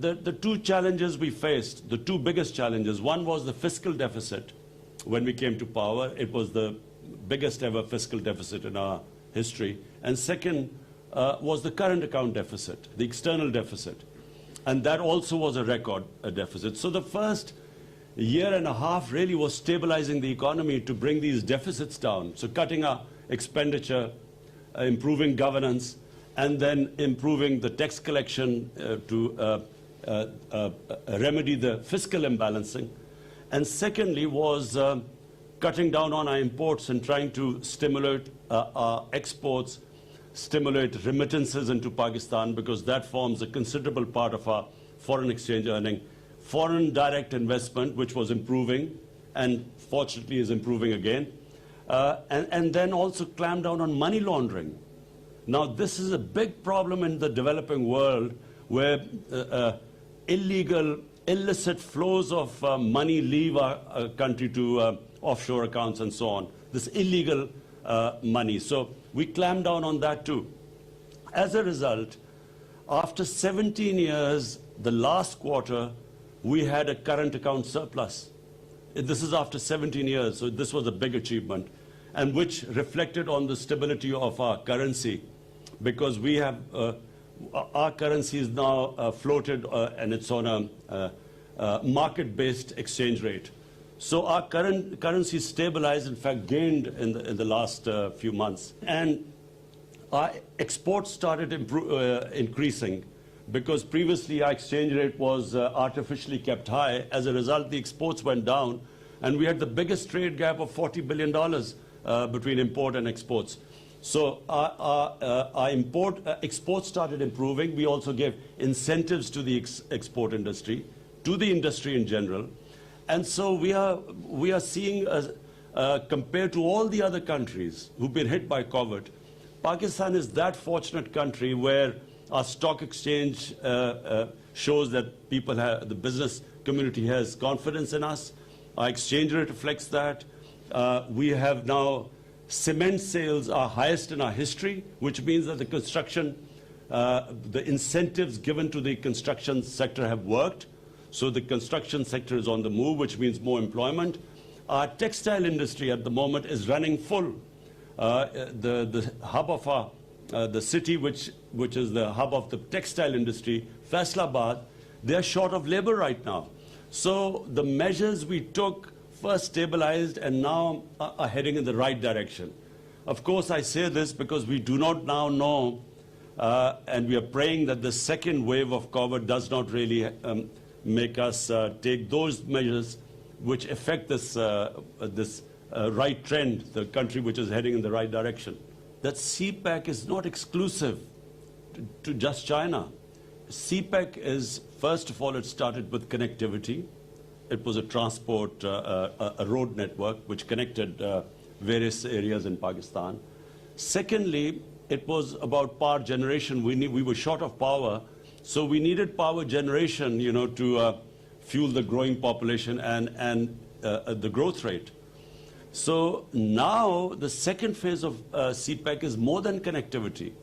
the two challenges we faced, the two biggest challenges, one was the fiscal deficit. When we came to power, it was the biggest ever fiscal deficit in our history. And second was the current account deficit, the external deficit. And that also was a record deficit. So the first year and a half really was stabilizing the economy to bring these deficits down. So cutting our expenditure, improving governance, and then improving the tax collection to remedy the fiscal imbalancing. And secondly was cutting down on our imports and trying to stimulate our exports, stimulate remittances into Pakistan, because that forms a considerable part of our foreign exchange earning. Foreign direct investment, which was improving, and fortunately is improving again. And then also clamp down on money laundering. Now, this is a big problem in the developing world where illegal, illicit flows of money leave our country to offshore accounts and so on. This illegal money. So we clamp down on that too. As a result, after 17 years, the last quarter, we had a current account surplus. This is after 17 years, so this was a big achievement, and which reflected on the stability of our currency, because we have, our currency is now floated and it's on a market-based exchange rate. So our current currency stabilized, in fact, gained in the last few months. And our exports started increasing, because previously our exchange rate was artificially kept high. As a result, the exports went down, and we had the biggest trade gap of $40 billion between import and exports. So our exports started improving. We also gave incentives to the export industry, to the industry in general. And so we are seeing, compared to all the other countries who've been hit by COVID, Pakistan is that fortunate country where our stock exchange shows that people have, the business community has confidence in us. Our exchange rate reflects that. We have now cement sales are highest in our history, which means that the construction, the incentives given to the construction sector have worked. So the construction sector is on the move, which means more employment. Our textile industry at the moment is running full. The hub of our the city, which is the hub of the textile industry, Faisalabad, they are short of labor right now. So the measures we took first stabilized and now are heading in the right direction. Of course, I say this because we do not now know, and we are praying that the second wave of COVID does not really make us take those measures which affect this, right trend, the country which is heading in the right direction. That CPEC is not exclusive to just China. CPEC is, first of all, it started with connectivity. It was a transport, a road network which connected various areas in Pakistan. Secondly, it was about power generation. We were short of power, so we needed power generation, you know, to fuel the growing population and the growth rate. So now the second phase of CPEC is more than connectivity.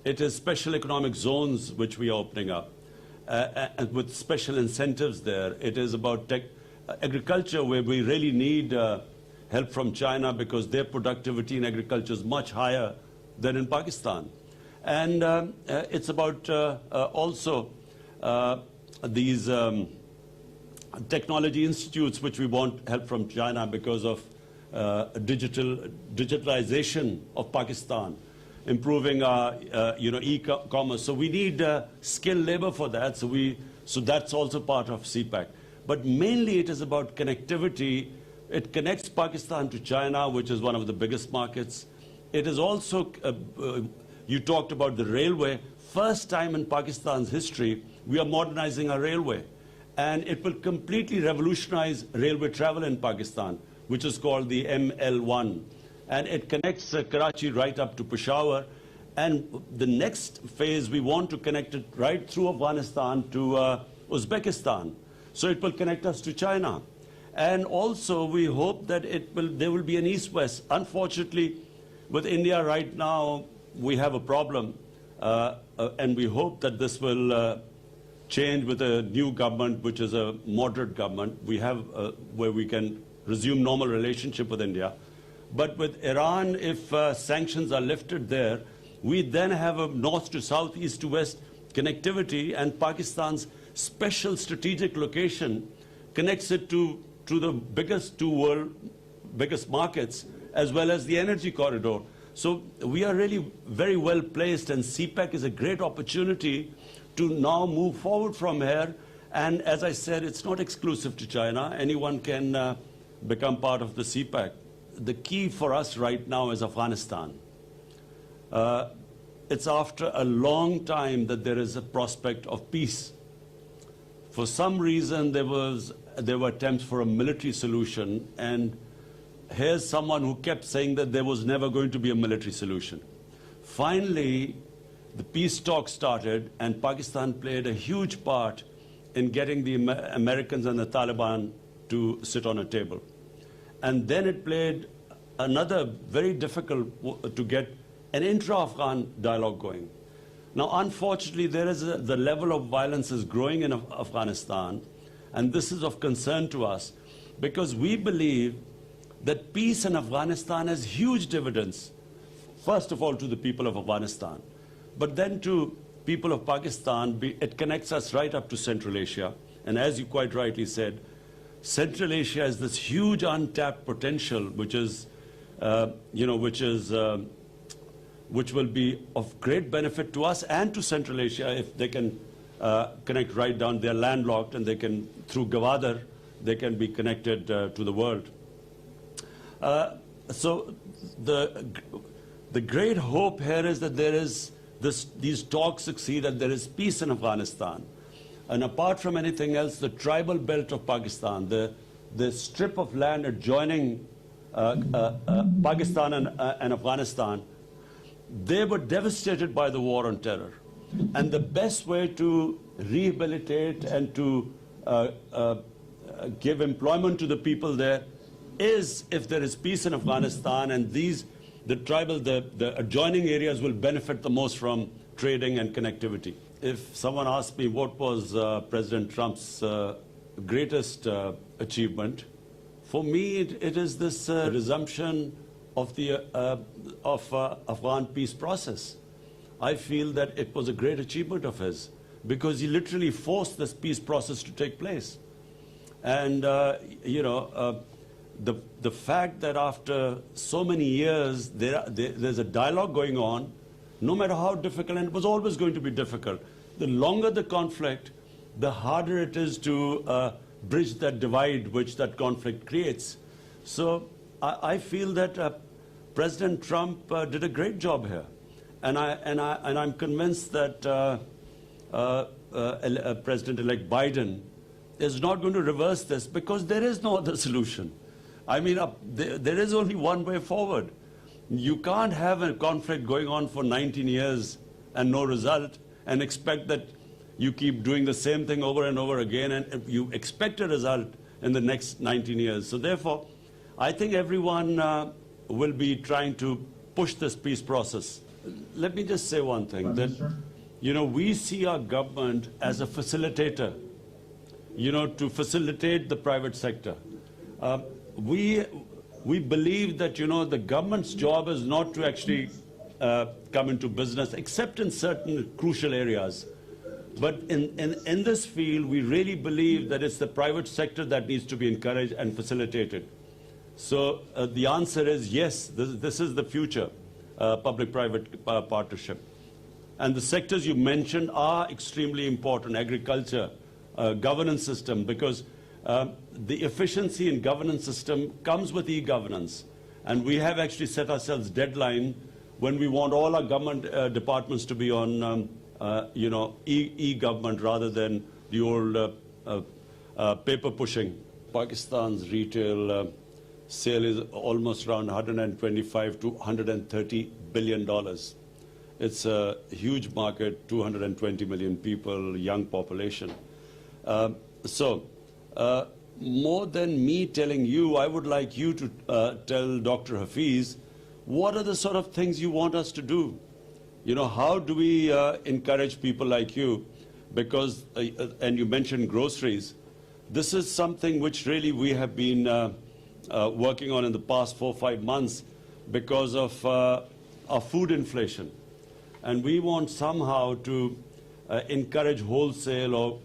It is special economic zones which we are opening up, and with special incentives there. It is about agriculture, where we really need help from China because their productivity in agriculture is much higher than in Pakistan. And it's about also these technology institutes which we want help from China because of digitalization of Pakistan, improving our e-commerce. So we need skilled labor for that. So that's also part of CPEC. But mainly it is about connectivity. It connects Pakistan to China, which is one of the biggest markets. It is also, you talked about the railway. First time in Pakistan's history, we are modernizing our railway. And it will completely revolutionize railway travel in Pakistan, which is called the ML1. And it connects Karachi right up to Peshawar. And the next phase, we want to connect it right through Afghanistan to Uzbekistan. So it will connect us to China. And also, we hope that there will be an east-west. Unfortunately, with India right now, we have a problem. And we hope that this will change with a new government, which is a moderate government. We have where we can resume normal relationship with India. But with Iran, if sanctions are lifted there, we then have a north to south, east to west connectivity, and Pakistan's special strategic location connects it to the biggest biggest markets, as well as the energy corridor. So we are really very well placed, and CPEC is a great opportunity to now move forward from here. And as I said, it's not exclusive to China. Anyone can become part of the CPEC. The key for us right now is Afghanistan. It's after a long time that there is a prospect of peace. For some reason, there were attempts for a military solution, and here's someone who kept saying that there was never going to be a military solution. Finally, the peace talks started, and Pakistan played a huge part in getting the Americans and the Taliban to sit on a table. And then it played another very difficult to get an intra-Afghan dialogue going. Now, unfortunately, the level of violence is growing in Afghanistan, and this is of concern to us because we believe that peace in Afghanistan has huge dividends, first of all to the people of Afghanistan, but then to people of Pakistan. It connects us right up to Central Asia. And as you quite rightly said, Central Asia has this huge untapped potential, which will be of great benefit to us and to Central Asia if they can connect right down. They're landlocked, and they can, through Gwadar, they can be connected to the world. So the great hope here is that there is these talks succeed and there is peace in Afghanistan. And apart from anything else, the tribal belt of Pakistan, the strip of land adjoining Pakistan and Afghanistan, they were devastated by the war on terror. And the best way to rehabilitate and to give employment to the people there is if there is peace in Afghanistan, and the adjoining areas will benefit the most from trading and connectivity. If someone asked me what was President Trump's greatest achievement, for me it is this resumption of the Afghan peace process. I feel that it was a great achievement of his because he literally forced this peace process to take place. And, the fact that after so many years there's a dialogue going on, no matter how difficult, and it was always going to be difficult, the longer the conflict, the harder it is to bridge that divide which that conflict creates. So I feel that President Trump did a great job here. And I'm convinced that President-elect Biden is not going to reverse this because there is no other solution. I mean, there is only one way forward. You can't have a conflict going on for 19 years and no result and expect that you keep doing the same thing over and over again and you expect a result in the next 19 years. So therefore, I think everyone will be trying to push this peace process. Let me just say one thing, that, we see our government as a facilitator, to facilitate the private sector. We believe that, the government's job is not to actually come into business, except in certain crucial areas. But in this field, we really believe that it's the private sector that needs to be encouraged and facilitated. So the answer is yes, this is the future, public-private partnership. And the sectors you mentioned are extremely important: agriculture, governance system, because the efficiency in governance system comes with e-governance. And we have actually set ourselves deadline when we want all our government departments to be on, e-government rather than the old paper pushing. Pakistan's retail sale is almost around 125 to 130 billion dollars. It's a huge market, 220 million people, young population. More than me telling you, I would like you to tell Dr. Hafiz, what are the sort of things you want us to do? How do we encourage people like you? because, and you mentioned groceries, this is something which really we have been working on in the past 4 or 5 months because of our food inflation. And we want somehow to encourage wholesale or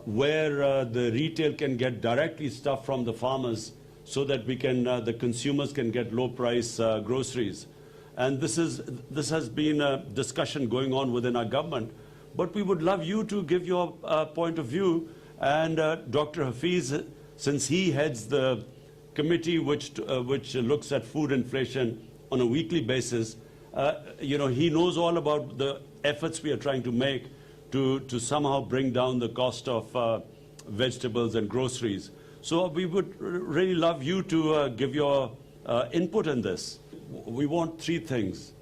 where the retail can get directly stuff from the farmers so that we can, the consumers can get low price groceries. And this has been a discussion going on within our government. But we would love you to give your point of view. And Dr. Hafiz, since he heads the committee which looks at food inflation on a weekly basis, you know, he knows all about the efforts we are trying to make to somehow bring down the cost of vegetables and groceries. So we would really love you to give your input in this. We want 3 things.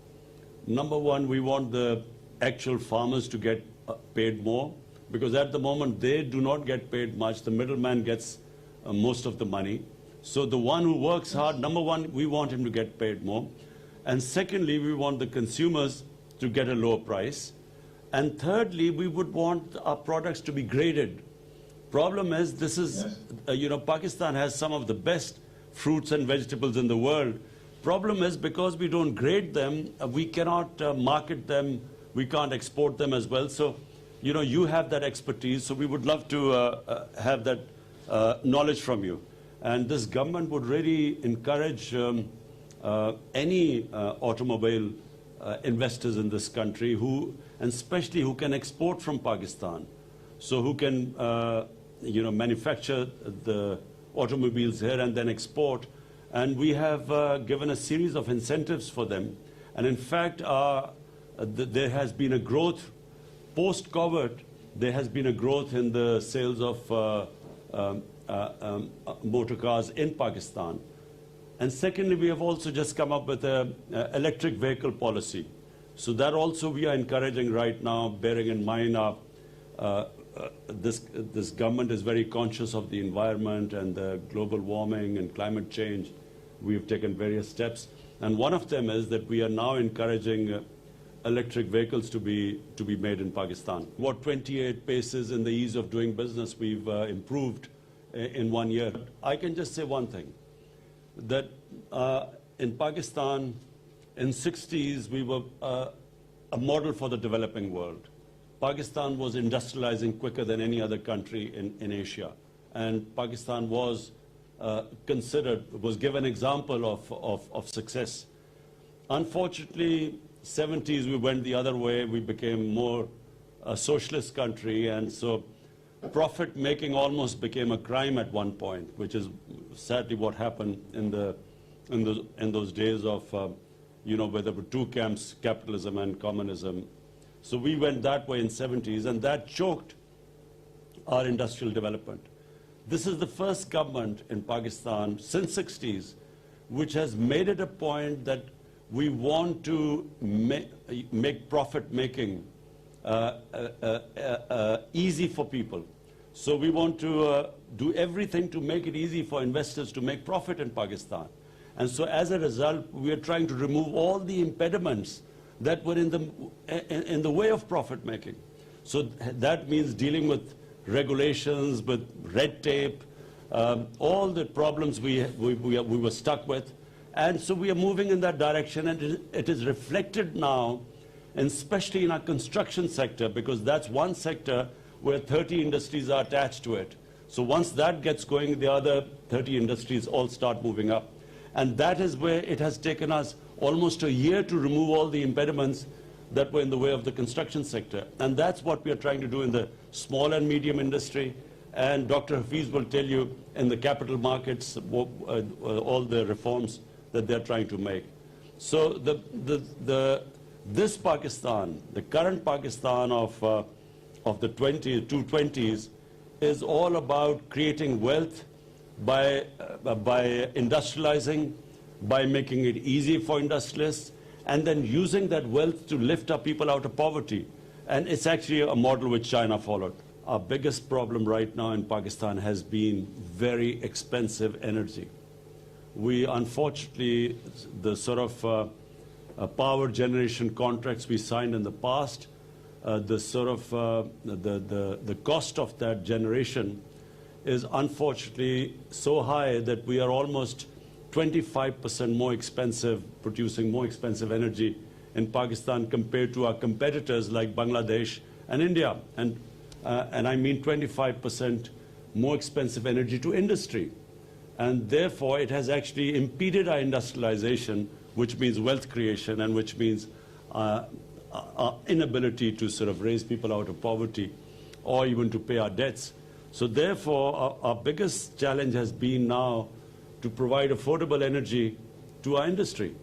Number one, we want the actual farmers to get paid more, because at the moment they do not get paid much. The middleman gets most of the money. So the one who works hard, number one, we want him to get paid more. And secondly, we want the consumers to get a lower price. And thirdly, we would want our products to be graded. Problem is, this is, you know, Pakistan has some of the best fruits and vegetables in the world. Problem is, because we don't grade them, we cannot market them, we can't export them as well. So, you know, you have that expertise, so we would love to have that knowledge from you. And this government would really encourage any automobile investors in this country who, and especially who can export from Pakistan. So who can, you know, manufacture the automobiles here and then export. And we have given a series of incentives for them. And in fact, there has been a growth, post-COVID, there has been a growth in the sales of motor cars in Pakistan. And secondly, we have also just come up with an electric vehicle policy. So that also we are encouraging right now, bearing in mind this government is very conscious of the environment and the global warming and climate change. We have taken various steps. And one of them is that we are now encouraging electric vehicles to be made in Pakistan. What 28 paces in the ease of doing business we've improved in 1 year. I can just say one thing, that in Pakistan, in 60s, we were a model for the developing world. Pakistan was industrializing quicker than any other country in Asia. And Pakistan was was given an example of success. Unfortunately, 70s, we went the other way. We became more a socialist country. And so profit making almost became a crime at one point, which is sadly what happened in those days of, you know, where there were 2 camps, capitalism and communism. So we went that way in 70s, and that choked our industrial development. This is the first government in Pakistan since 60s which has made it a point that we want to make profit making easy for people. So we want to do everything to make it easy for investors to make profit in Pakistan. And so as a result, we are trying to remove all the impediments that were in the way of profit making. So that means dealing with regulations, with red tape, all the problems we were stuck with. And so we are moving in that direction, and it is reflected now, and especially in our construction sector, because that's one sector where 30 industries are attached to it. So once that gets going, the other 30 industries all start moving up. And that is where it has taken us almost a year to remove all the impediments that were in the way of the construction sector. And that's what we are trying to do in the small and medium industry. And Dr. Hafiz will tell you in the capital markets all the reforms that they're trying to make. So this Pakistan, the current Pakistan of the 220s, is all about creating wealth by industrializing, by making it easy for industrialists, and then using that wealth to lift up people out of poverty. And it's actually a model which China followed. Our biggest problem right now in Pakistan has been very expensive energy. We, unfortunately, the sort of power generation contracts we signed in the past the cost of that generation is unfortunately so high that we are almost 25% more expensive, producing more expensive energy in Pakistan compared to our competitors like Bangladesh and India. And I mean 25% more expensive energy to industry. And therefore, it has actually impeded our industrialization, which means wealth creation and which means our inability to sort of raise people out of poverty or even to pay our debts. So therefore, our biggest challenge has been now to provide affordable energy to our industry.